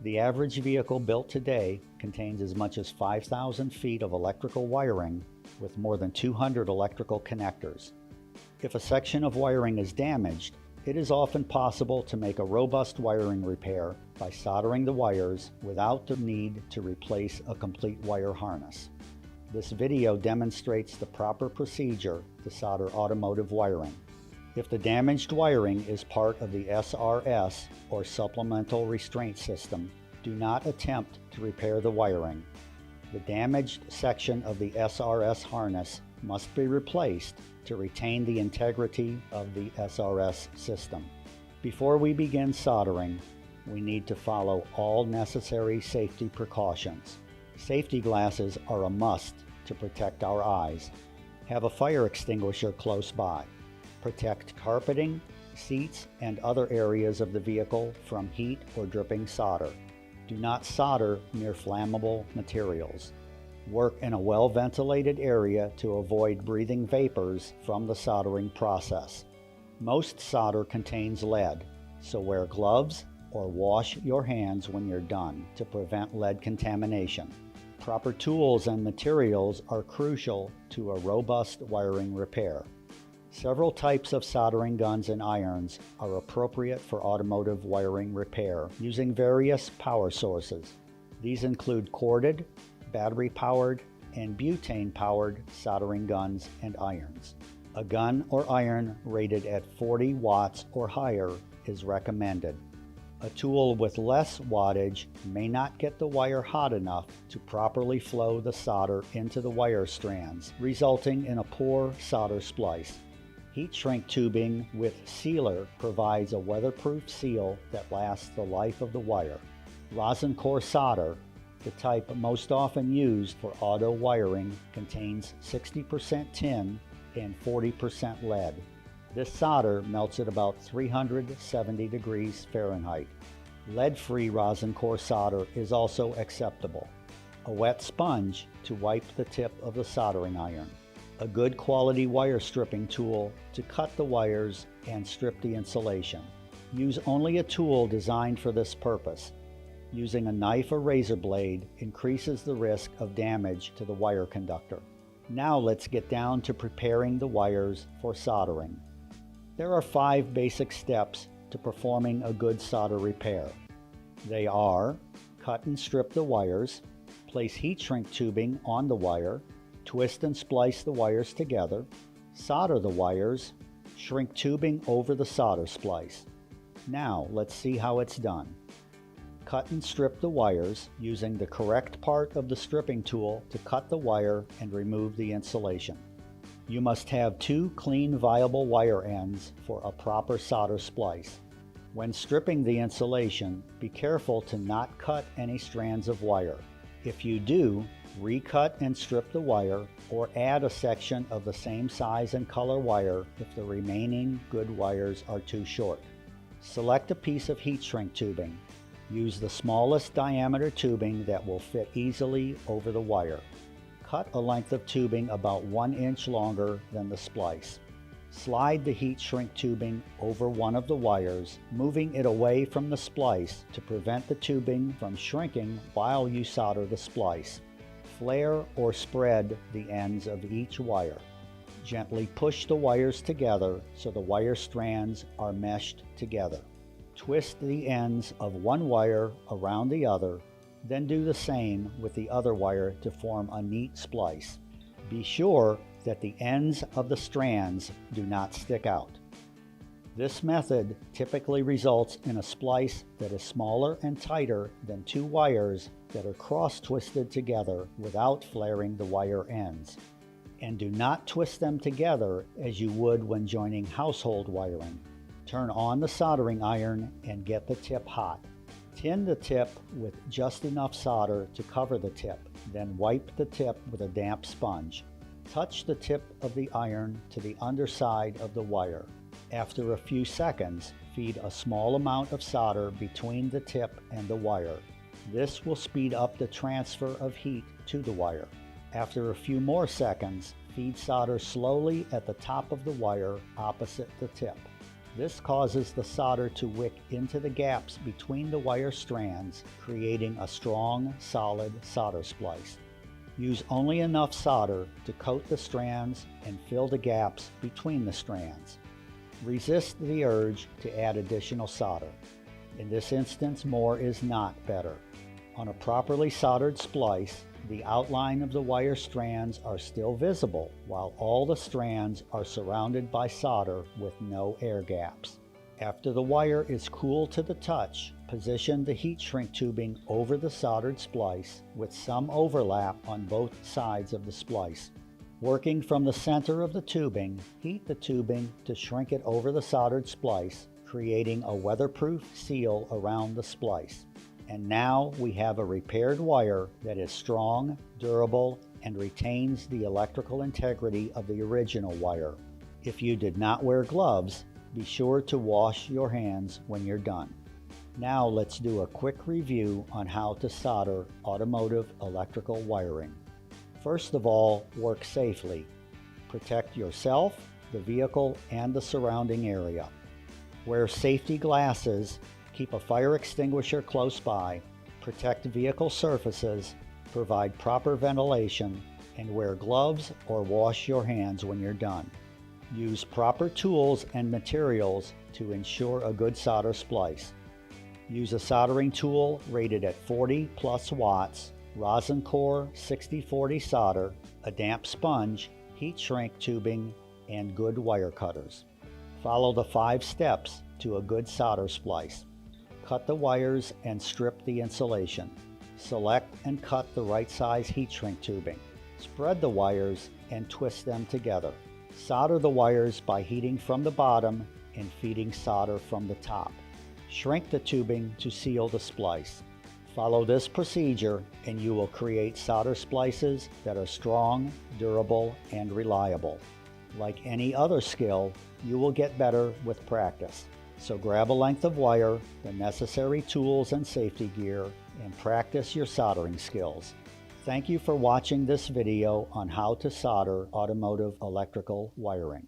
The average vehicle built today contains as much as 5,000 feet of electrical wiring with more than 200 electrical connectors. If a section of wiring is damaged, it is often possible to make a robust wiring repair by soldering the wires without the need to replace a complete wire harness. This video demonstrates the proper procedure to solder automotive wiring. If the damaged wiring is part of the SRS or supplemental restraint system, do not attempt to repair the wiring. The damaged section of the SRS harness must be replaced to retain the integrity of the SRS system. Before we begin soldering, we need to follow all necessary safety precautions. Safety glasses are a must to protect our eyes. Have a fire extinguisher close by. Protect carpeting, seats, and other areas of the vehicle from heat or dripping solder. Do not solder near flammable materials. Work in a well-ventilated area to avoid breathing vapors from the soldering process. Most solder contains lead, so wear gloves or wash your hands when you're done to prevent lead contamination. Proper tools and materials are crucial to a robust wiring repair. Several types of soldering guns and irons are appropriate for automotive wiring repair using various power sources. These include corded, battery-powered, and butane-powered soldering guns and irons. A gun or iron rated at 40 watts or higher is recommended. A tool with less wattage may not get the wire hot enough to properly flow the solder into the wire strands, resulting in a poor solder splice. Heat shrink tubing with sealer provides a weatherproof seal that lasts the life of the wire. Rosin core solder, the type most often used for auto wiring, contains 60% tin and 40% lead. This solder melts at about 370 degrees Fahrenheit. Lead-free rosin core solder is also acceptable. A wet sponge to wipe the tip of the soldering iron. A good quality wire stripping tool to cut the wires and strip the insulation. Use only a tool designed for this purpose. Using a knife or razor blade increases the risk of damage to the wire conductor. Now let's get down to preparing the wires for soldering. There are 5 basic steps to performing a good solder repair. They are: cut and strip the wires, place heat shrink tubing on the wire, twist and splice the wires together, solder the wires, shrink tubing over the solder splice. Now let's see how it's done. Cut and strip the wires using the correct part of the stripping tool to cut the wire and remove the insulation. You must have 2 clean viable wire ends for a proper solder splice. When stripping the insulation, be careful to not cut any strands of wire. If you do, recut and strip the wire or add a section of the same size and color wire if the remaining good wires are too short. Select a piece of heat shrink tubing. Use the smallest diameter tubing that will fit easily over the wire. Cut a length of tubing about 1 inch longer than the splice. Slide the heat shrink tubing over one of the wires, moving it away from the splice to prevent the tubing from shrinking while you solder the splice. Flare or spread the ends of each wire. Gently push the wires together so the wire strands are meshed together. Twist the ends of one wire around the other, then do the same with the other wire to form a neat splice. Be sure that the ends of the strands do not stick out. This method typically results in a splice that is smaller and tighter than 2 wires that are cross-twisted together without flaring the wire ends. And do not twist them together as you would when joining household wiring. Turn on the soldering iron and get the tip hot. Tin the tip with just enough solder to cover the tip, then wipe the tip with a damp sponge. Touch the tip of the iron to the underside of the wire. After a few seconds, feed a small amount of solder between the tip and the wire. This will speed up the transfer of heat to the wire. After a few more seconds, feed solder slowly at the top of the wire opposite the tip. This causes the solder to wick into the gaps between the wire strands, creating a strong, solid solder splice. Use only enough solder to coat the strands and fill the gaps between the strands. Resist the urge to add additional solder. In this instance, more is not better. On a properly soldered splice, the outline of the wire strands are still visible, while all the strands are surrounded by solder with no air gaps. After the wire is cool to the touch, position the heat shrink tubing over the soldered splice with some overlap on both sides of the splice. Working from the center of the tubing, heat the tubing to shrink it over the soldered splice, creating a weatherproof seal around the splice. And now we have a repaired wire that is strong, durable, and retains the electrical integrity of the original wire. If you did not wear gloves, be sure to wash your hands when you're done. Now let's do a quick review on how to solder automotive electrical wiring. First of all, work safely. Protect yourself, the vehicle, and the surrounding area. Wear safety glasses, keep a fire extinguisher close by, protect vehicle surfaces, provide proper ventilation, and wear gloves or wash your hands when you're done. Use proper tools and materials to ensure a good solder splice. Use a soldering tool rated at 40 plus watts, rosin core 6040 solder, a damp sponge, heat shrink tubing, and good wire cutters. Follow the 5 steps to a good solder splice. Cut the wires and strip the insulation. Select and cut the right size heat shrink tubing. Spread the wires and twist them together. Solder the wires by heating from the bottom and feeding solder from the top. Shrink the tubing to seal the splice. Follow this procedure and you will create solder splices that are strong, durable, and reliable. Like any other skill, you will get better with practice. So grab a length of wire, the necessary tools and safety gear, and practice your soldering skills. Thank you for watching this video on how to solder automotive electrical wiring.